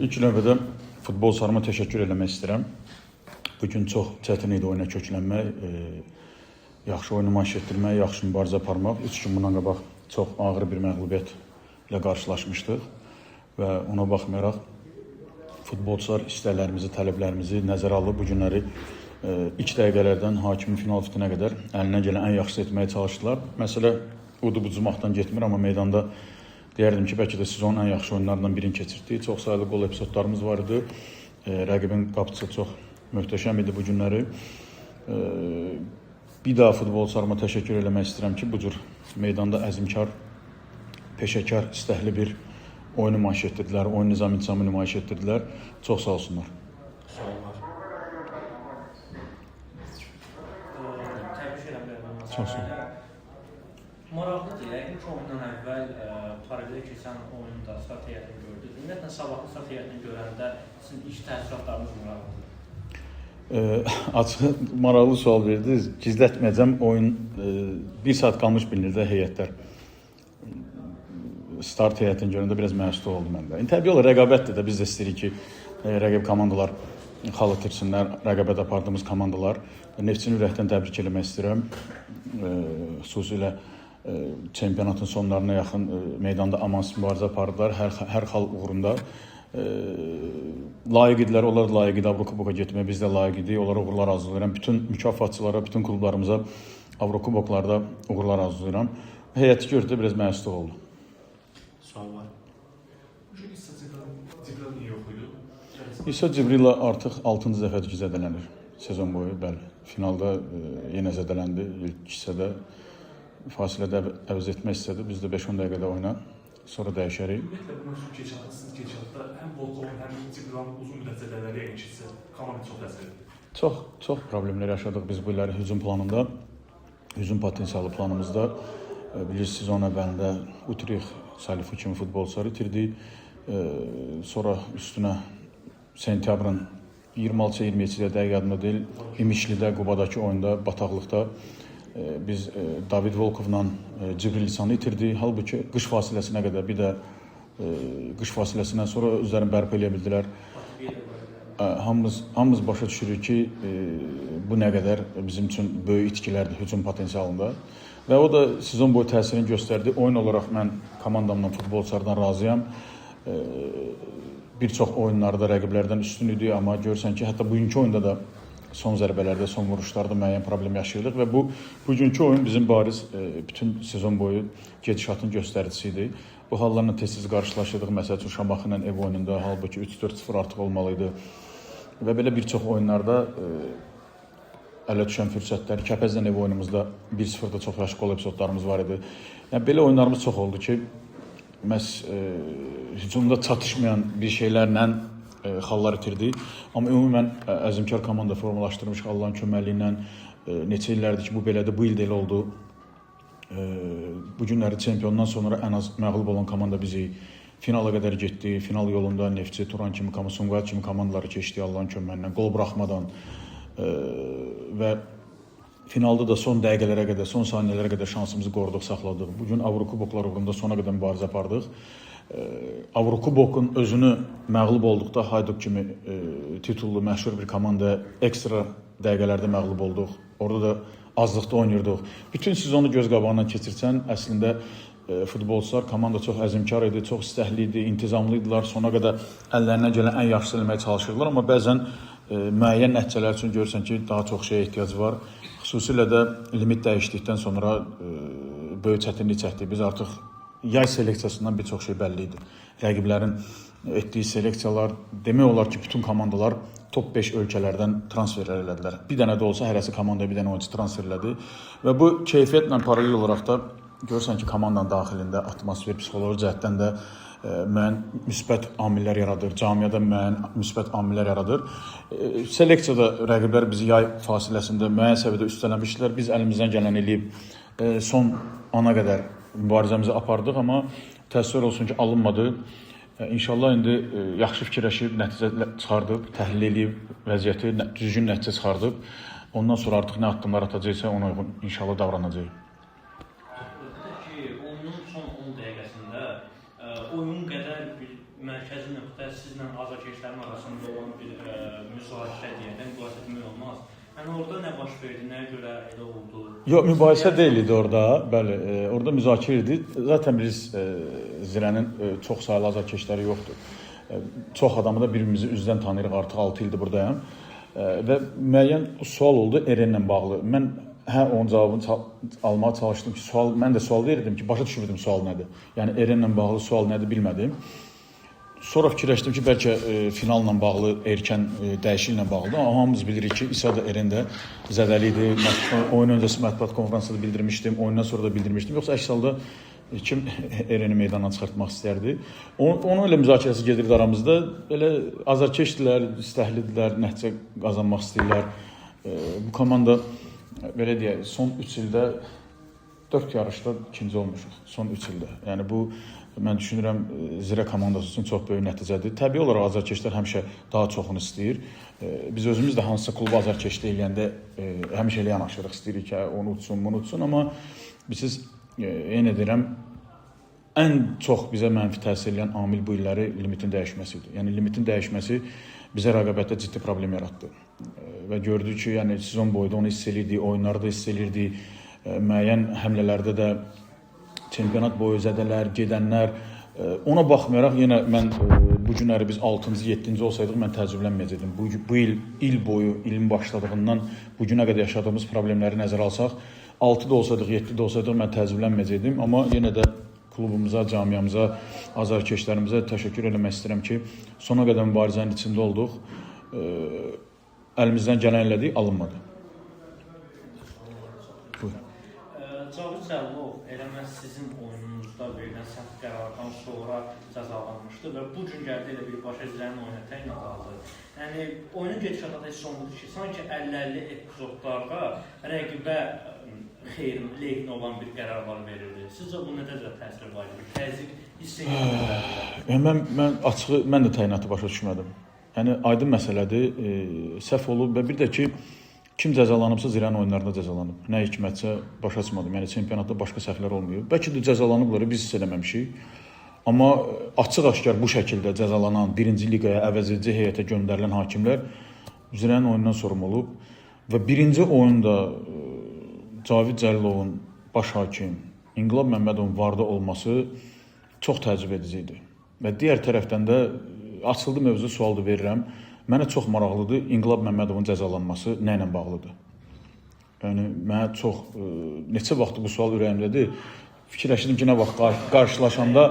İlk növbədə futbolçularıma təşəkkür eləmək istəyirəm. Bugün çox çətin idi oyuna köklənmək, yaxşı oyunu nümayiş etdirmək, yaxşı mübarizə aparmaq. 3 gün bundan qabaq çox ağır bir məğlubiyyətlə qarşılaşmışdıq və ona baxmayaraq futbolçular istəklərimizi, tələblərimizi nəzərə alıb bu günləri ilk dəqiqələrdən hakimin final fitinə qədər əlinə gələn ən yaxşısı etməyə çalışdılar. Məsələ udu-bucumaqdan getmir, amma meydanda deyərdim ki, bəlkə də sezonun ən yaxşı oyunlarından birini keçirdik. Çox sayılı qol epizodlarımız var idi. Rəqibin qapısı çox möhtəşəm idi bu günləri. Bir daha futbolçularıma təşəkkür eləmək istəyirəm ki, bu cür meydanda əzmkar, peşəkar, istəkli bir oyun nümayiş etdirdilər, oyun nizam-intizamı nümayiş etdirdilər. Çox sağ olsunlar. Sağ olun. Təbrik edirəm. Çox sağ olun. Maraqlıdır, yəqin ki, ondan əvvəl paralel keçən oyunda start heyətini gördük. Ümumiyyətlə, sabahlı start heyətini görəndə sizin ilk təəssüratlarınız maraqlıdır. Açıq, maraqlı sual verdiniz. Gizlətməyəcəm, oyun 1 saat qalmış bilinirdə heyətlər. Start heyətini görəndə biraz məhsul oldu məndə. Təbii olaraq rəqabətdir də, biz də istəyirik ki, rəqib komandalar xal itirsinlər, rəqabət apardığımız komandalar. Neftçini ürəkdən təbrik eləmək istəyirəm. Xüsusilə çempionatın sonlarına yaxın meydanda amansız mübarizə apardılar, hər xal uğrunda. Layiq idilər, onlar layiq idi Avrokuboka getməyə, biz də layiq idik, onlara uğurlar arzulayıram. Bütün mükafatçılara, bütün klublarımıza Avrokuboklarda uğurlar arzulayıram. Heyəti gördü, biraz məhsul oldu. Sual var. Cibril'in iyi okuydu. İsa Cibrilla artıq 6-cı dəfədir ki, zədələnir sezon boyu, bəli. Finalda yenə zədələndi, ilk hissədə fasilədə əvəz etmək istədi. Biz də 5-10 dəqiqədə oyna, sonra dəyişərik. Ümumiyyətlə bu mövsüm keçatda həm Volkovun, həm Cibril'in uzun müddət zədələri eşitsə, komanda çox təsir edir. Çox problemlər yaşadıq biz bu illəri hücum planında, hücum potensialı planımızda. Bilirsiniz, sezon əvvəlində Utrecht, Salifu kimi futbolçuları itirdik. Sonra üstünə sentyabrın 26-27-də dəqiq yadımda deyil, İmişlidə, Qubadakı oyunda, bataqlıqda biz David Volkovla Cibril İsanı itirdik. Halbuki qış fasiləsinə qədər, bir də qış fasiləsindən sonra özlərini bərpa eləyə bildilər. Hamımız başa düşürük ki, bu nə qədər bizim üçün böyük itkilərdir hücum potensialında. Və o da sezon boyu təsirini göstərdi. Oyun olaraq mən komandamla, futbolçulardan razıyam. Bir çox oyunlarda rəqiblərdən üstün idi, amma görürsən ki, hətta bugünkü oyunda da son zərbələrdə, son vuruşlarda müəyyən problem yaşayırdıq və bugünkü oyun bizim bariz bütün sezon boyu gedişatın göstəricisi idi. Bu hallarla tez-tez qarşılaşırdıq. Məsəl üçün Şamaxı ilə ev oyununda, halbuki 3-4-0 artıq olmalıydı. Və belə bir çox oyunlarda ələ düşən fürsətlər, Kəpəzlə ev oyunumuzda 1-0-da çox yaxşı qol epizodlarımız var idi. Yəni, belə oyunlarımız çox oldu ki, məhz hücumda çatışmayan bir şeylərlə xallar itirdik. Amma ümumən əzmkar komanda formalaşdırmış Allahın köməkliyi ilə neçə illərdir ki, bu belədir, bu il də elə oldu. Bu günləri çempiondan sonra ən az məğlub olan komanda bizi finala qədər getdi. Final yolunda Neftçi, Turan kimi, Sumqayıt kimi komandaları keçdi Allahın köməkliyi ilə, qol buraxmadan və finalda da son dəqiqələrə qədər, son saniyələrə qədər şansımızı qoruduq, saxladıq. Bugün Avrokuboklar uğrunda sona qədər mübarizə apardıq. Avrokubokun özünü məğlub olduqda Hayduk kimi titullu, məşhur bir komanda ekstra dəqiqələrdə məğlub olduq. Orada da azlıqda oynayırdıq. Bütün sezonu göz qabağından keçirsən, əslində futbolçular, komanda çox əzmkar idi, çox istəkli idi, intizamlı idilər. Sona qədər əllərinə gələn ən yaxşısı eləməyə çalışırdılar, amma bəzən müəyyən nəticələr üçün görürsən ki, daha çox şeyə ehtiyac var. Xüsusilə də limit dəyişdikdən sonra böyük çətinlik çəkdik. Biz artıq yay seleksiyasından bir çox şey bəlli idi. Rəqiblərin etdiyi seleksiyalar, demək olar ki, bütün komandalar top 5 ölkələrdən transferlər elədilər. Bir dənə də olsa hərəsi komanda bir dənə oyuncu transfer elədi. Və bu keyfiyyətlə paralel olaraq da görürsən ki, komandanın daxilində atmosfer, psixoloji cəhətdən də müəyyən müsbət amillər yaradır, camiada müəyyən müsbət amillər yaradır. Seleksiyada rəqiblər bizi yay fasiləsində müəyyən səviyyədə üstələmişdilər. Biz əlimizdən gələn eləyib son ana qədər mübarizəmizi apardıq, amma təəssüf olsun ki, alınmadı. İnşallah indi yaxşı fikirləşib, nəticə çıxardıb, təhlil edib, vəziyyəti düzgün nəticə çıxardıb. Ondan sonra artıq nə addımlar atacaqsa ona uyğun inşallah davranacaq. Oyunun son 10 dəqiqəsində oyun qədər bir mərkəzi nöqtə sizlə azarkeşlərin arasında olan bir müzakirə deyəndə mübahisə etmək olmaz. Yəni orada nə baş verdi, nəyə görə elə oldu? Yox, mübahisə deyil idi orada. Bəli, orada müzakirə idi. Zaten biz Zirənin çox saylı azarkeşləri yoxdur. Çox adamı da birimizi üzdən tanıyırıq. Artıq 6 ildir buradayam. Və müəyyən sual oldu Erenlə bağlı. Mən onun cavabını almağa çalışdım ki, mən də sual verirdim ki, başa düşmürdüm sual nədir. Yəni Erenlə bağlı sual nədir bilmədim. Sonra fikirləşdim ki, bəlkə finalla bağlı, erkən dəyişikliklə bağlıdır. Amma hamımız bilirik ki, İsa da Eren də zədəli idi. Oyun öncəsi mətbuat konferansında bildirmişdim, oyundan sonra da bildirmişdim. Yoxsa əks halda kim Ereni meydandan çıxartmaq istərdi. Onun elə müzakirəsi gedirdi aramızda. Elə azarkeşdilər, istəklidirlər, nəticə qazanmaq istəyirlər. Bu komanda, belə deyək, son 3 ildə 4 yarışda ikinci olmuşuq. Son 3 ildə. Yəni bu, mən düşünürəm, Zirə komandası üçün çox böyük nəticədir. Təbii olaraq azarkeşlər həmişə daha çoxunu istəyir. Biz özümüz də hansısa kluba azarkeşlik eləyəndə həmişə elə yanaşırıq, istəyirik ki, onu utsun, bunu utsun. Amma biz yenə deyirəm, ən çox bizə mənfi təsir edən amil bu illəri limitin dəyişməsi idi. Yəni limitin dəyişməsi bizə rəqabətdə ciddi problem yaratdı. Və gördük ki, yəni sezon boyda onu hiss elirdik, oyunlarda hiss elirdik, müəyyən həmlələrdə də çempionat boyu zədələr, gedənlər. Ona baxmayaraq, yenə mən bu günləri biz 6-cı, 7-ci olsaydıq, mən təəccüblənməyəcəkdim. Bu il boyu, ilin başladığından bu günə qədər yaşadığımız problemləri nəzərə alsaq, 6-da olsaydıq, 7-də olsaydıq, mən təəccüblənməyəcəkdim. Amma yenə də klubumuza, camiamıza, azarkeşlərimizə təşəkkür eləmək istəyirəm ki, sona qədər mübarizənin içində olduq. Əlimizdən gələn elədik, alınmadı. Buyurun. Cavid Cəllov elə məhz sizin oyununuzda verilən səhv qərardan sonra cəzalanmışdı və bu gün gəldi elə bir başa Zirənin oyuna təyinat aldı. Yəni, oyunun gedişatı heç olmadı ki, sanki 50-50 epizodlarda rəqibə lehinə olan bir qərarlar verildi. Sizcə bu nə dərəcədə təsir var idi? Təzyiq hiss edirəm. Mən açığı, mən də təyinatı başa düşmədim. Yəni, aydın məsələdir, səhv olub və bir də ki, kim cəzalanıbsa Zirənin oyunlarında cəzalanıb. Nə hikmətsə başa çıxmadım. Yəni çempionatda başqa səhvlər olmuyor. Bəlkə də cəzalanıblar, biz hiss eləməmişik. Amma açıq-aşkar bu şəkildə cəzalanan, birinci liqaya əvəzedici heyətə göndərilən hakimlər Zirənin oyundan sorumlu olub və birinci oyunda Cavid Cəllovun baş hakim, İnqilab Məmmədovun varda olması çox təəccüb edici idi. Və digər tərəfdən də açıldı mövzu sualda verirəm. Mənə çox maraqlıdır İnqilab Məmmədovun cəzalanması nə ilə bağlıdır. Yəni, mənə çox, neçə vaxtı bu sual ürəyimdədir. Fikirləşdim ki, nə vaxt qarşılaşanda,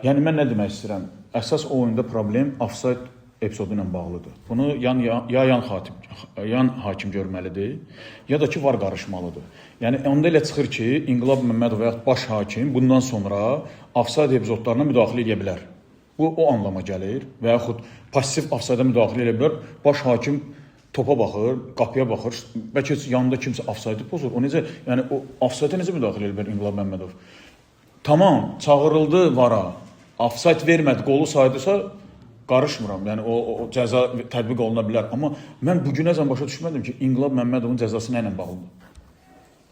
yəni mən nə demək istəyirəm? Əsas oyunda problem offside epizodu ilə bağlıdır. Bunu yan hakim görməlidir, ya da ki, var qarışmalıdır. Yəni, onda elə çıxır ki, İnqilab Məmmədov və ya baş hakim bundan sonra offside epizodlarına müdaxilə edə bilər. Bu, o anlama gəlir və yaxud pasiv offside-a müdaxilə edə bilər. Baş hakim topa baxır, qapıya baxır, bəlkə yanında kimsə offside-i pozur. O necə, yəni o offside-a necə müdaxilə edə bilər İnqilab Məmmədov? Tamam, çağırıldı vara, offside vermədi, qolu saydısa qarışmıram. Yəni o cəza tətbiq oluna bilər. Amma mən bu günəcən başa düşmədim ki, İnqilab Məmmədovun cəzası nə ilə bağlıdır?